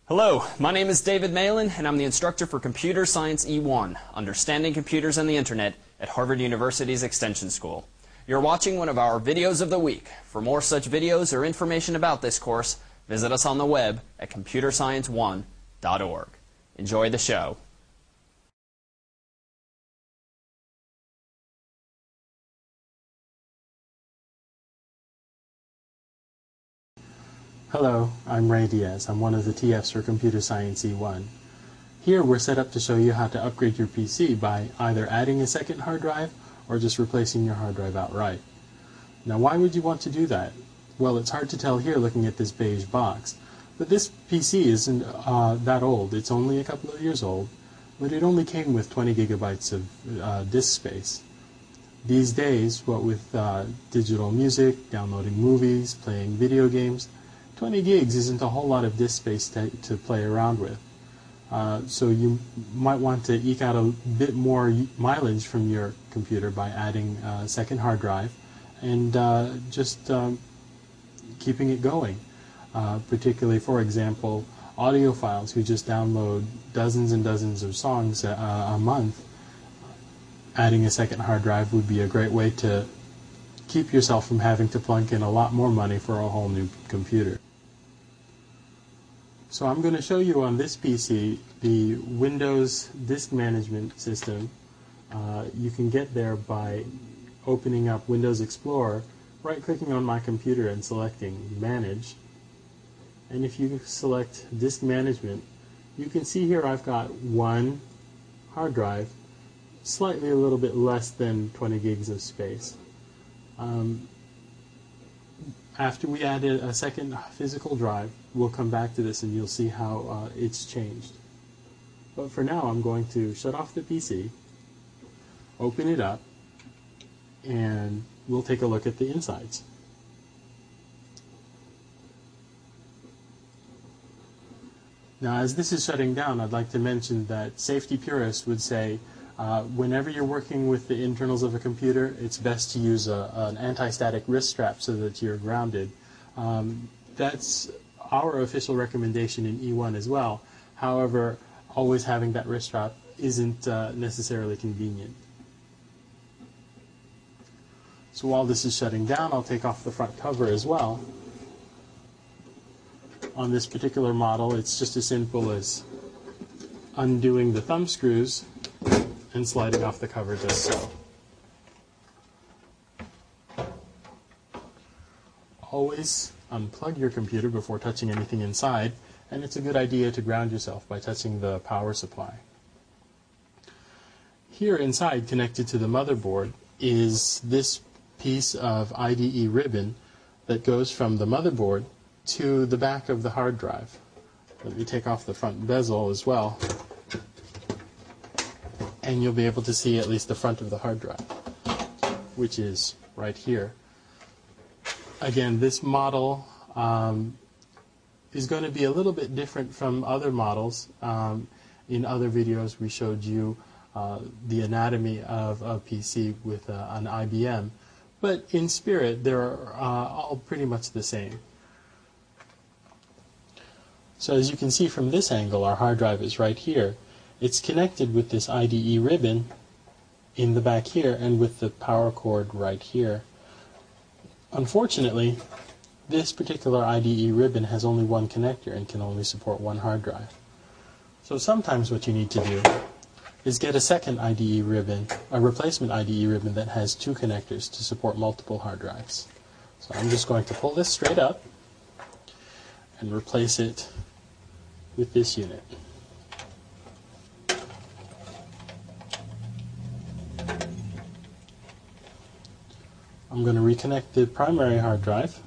Hello, my name is David Malin, and I'm the instructor for Computer Science E1, Understanding Computers and the Internet at Harvard University's Extension School. You're watching one of our videos of the week. For more such videos or information about this course, visit us on the web at computerscience1.org. Enjoy the show. Hello, I'm Ray Diaz. I'm one of the TFs for Computer Science E1. Here we're set up to show you how to upgrade your PC by either adding a second hard drive or just replacing your hard drive outright. Now why would you want to do that? Well, it's hard to tell here looking at this beige box, but this PC isn't that old. It's only a couple of years old, but it only came with 20 gigabytes of disk space. These days, what with digital music, downloading movies, playing video games, 20 gigs isn't a whole lot of disk space to play around with. So you might want to eke out a bit more mileage from your computer by adding a second hard drive and just keeping it going. Particularly, for example, audiophiles who just download dozens and dozens of songs a month. Adding a second hard drive would be a great way to keep yourself from having to plunk in a lot more money for a whole new computer. So I'm going to show you on this PC the Windows Disk Management System. You can get there by opening up Windows Explorer, right-clicking on my computer and selecting Manage. And if you select Disk Management, you can see here I've got one hard drive, slightly a little bit less than 20 gigs of space. After we add a second physical drive, we'll come back to this and you'll see how it's changed. But for now, I'm going to shut off the PC, open it up, and we'll take a look at the insides. Now, as this is shutting down, I'd like to mention that safety purists would say whenever you're working with the internals of a computer, it's best to use an anti-static wrist strap so that you're grounded. That's our official recommendation in E1 as well. However, always having that wrist strap isn't necessarily convenient. So while this is shutting down, I'll take off the front cover as well. On this particular model, it's just as simple as undoing the thumb screws and sliding off the cover just so. Always unplug your computer before touching anything inside, and it's a good idea to ground yourself by touching the power supply. Here inside, connected to the motherboard, is this piece of IDE ribbon that goes from the motherboard to the back of the hard drive. Let me take off the front bezel as well, and you'll be able to see at least the front of the hard drive, which is right here. Again, this model is going to be a little bit different from other models. In other videos, we showed you the anatomy of a PC with an IBM, but in spirit, they're all pretty much the same. So as you can see from this angle, our hard drive is right here. It's connected with this IDE ribbon in the back here and with the power cord right here. Unfortunately, this particular IDE ribbon has only one connector and can only support one hard drive. So sometimes what you need to do is get a second IDE ribbon, a replacement IDE ribbon that has two connectors to support multiple hard drives. So I'm just going to pull this straight up and replace it with this unit. I'm going to reconnect the primary hard drive.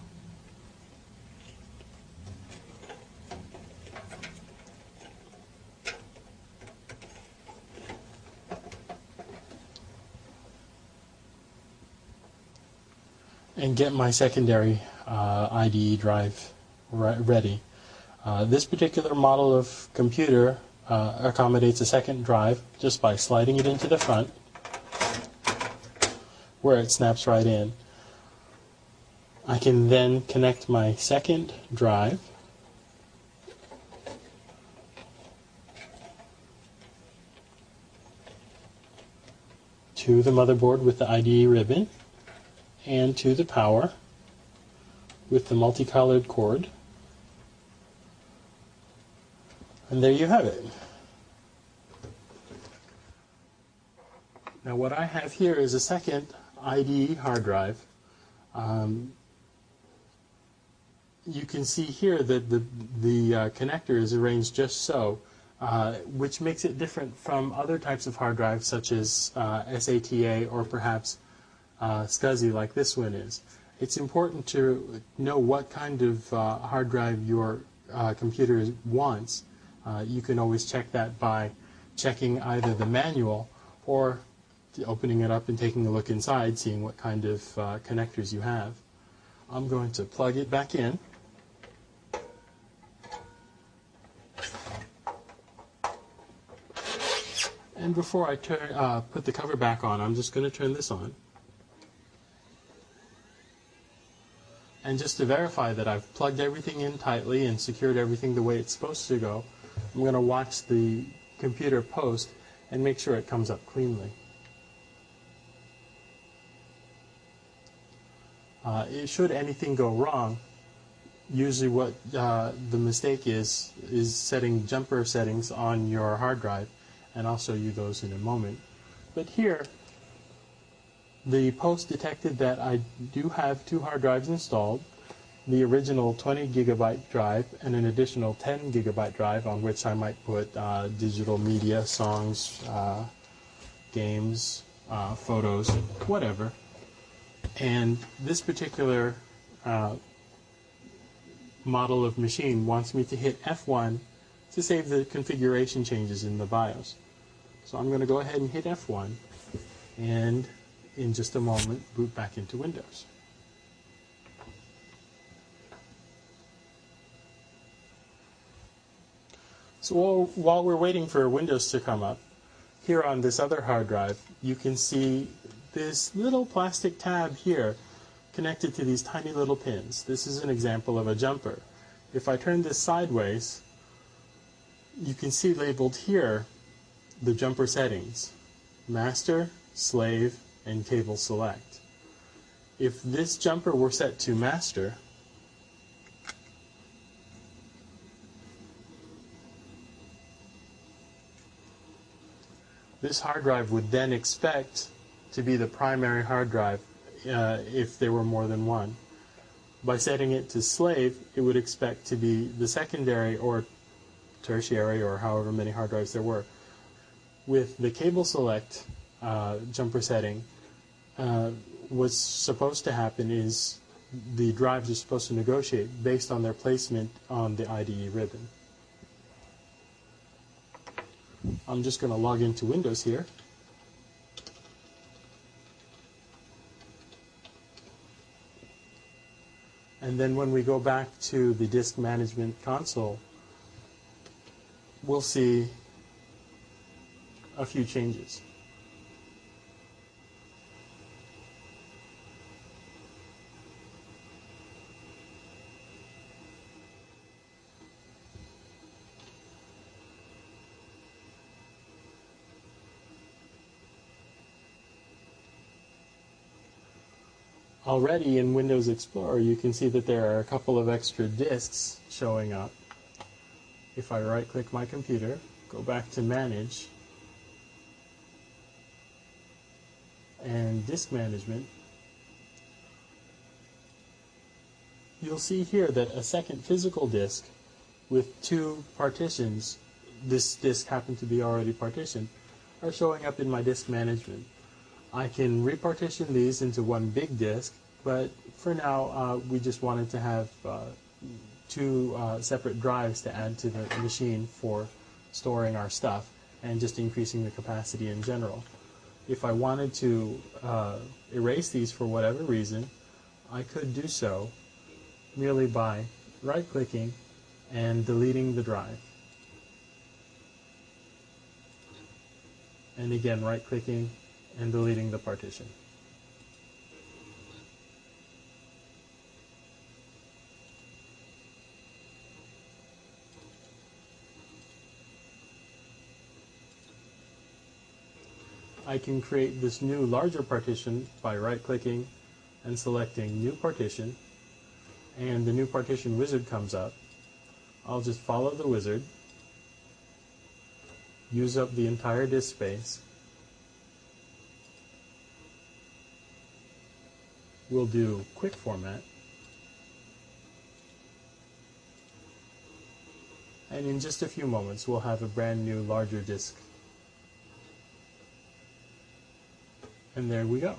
And get my secondary IDE drive ready. This particular model of computer accommodates a second drive just by sliding it into the front, where it snaps right in. I can then connect my second drive to the motherboard with the IDE ribbon and to the power with the multicolored cord. And there you have it. Now what I have here is a second IDE hard drive. You can see here that the connector is arranged just so, which makes it different from other types of hard drives such as SATA or perhaps SCSI like this one is. It's important to know what kind of hard drive your computer wants. You can always check that by checking either the manual or opening it up and taking a look inside, seeing what kind of connectors you have. I'm going to plug it back in. And before I put the cover back on, I'm just going to turn this on. And just to verify that I've plugged everything in tightly and secured everything the way it's supposed to go, I'm going to watch the computer post and make sure it comes up cleanly. Should anything go wrong, usually what the mistake is setting jumper settings on your hard drive, and I'll show you those in a moment. But here, the post detected that I do have two hard drives installed, the original 20 gigabyte drive and an additional 10 gigabyte drive on which I might put digital media, songs, games, photos, whatever. And this particular model of machine wants me to hit F1 to save the configuration changes in the BIOS. So I'm going to go ahead and hit F1 and in just a moment boot back into Windows. So while we're waiting for Windows to come up, here on this other hard drive you can see this little plastic tab here connected to these tiny little pins. This is an example of a jumper. If I turn this sideways, you can see labeled here the jumper settings: master, slave, and cable select. If this jumper were set to master, this hard drive would then expect to be the primary hard drive if there were more than one. By setting it to slave, it would expect to be the secondary or tertiary or however many hard drives there were. With the cable select jumper setting, what's supposed to happen is the drives are supposed to negotiate based on their placement on the IDE ribbon. I'm just going to log into Windows here. And then when we go back to the disk management console, we'll see a few changes. Already in Windows Explorer, you can see that there are a couple of extra disks showing up. If I right-click my computer, go back to Manage, and Disk Management, you'll see here that a second physical disk with two partitions, this disk happened to be already partitioned, are showing up in my disk management. I can repartition these into one big disk, but for now we just wanted to have two separate drives to add to the machine for storing our stuff and just increasing the capacity in general. If I wanted to erase these for whatever reason, I could do so merely by right-clicking and deleting the drive. And again, right-clicking and deleting the partition. I can create this new larger partition by right-clicking and selecting New Partition, and the New Partition wizard comes up. I'll just follow the wizard, use up the entire disk space. We'll do Quick Format, and in just a few moments we'll have a brand new larger disk. And there we go.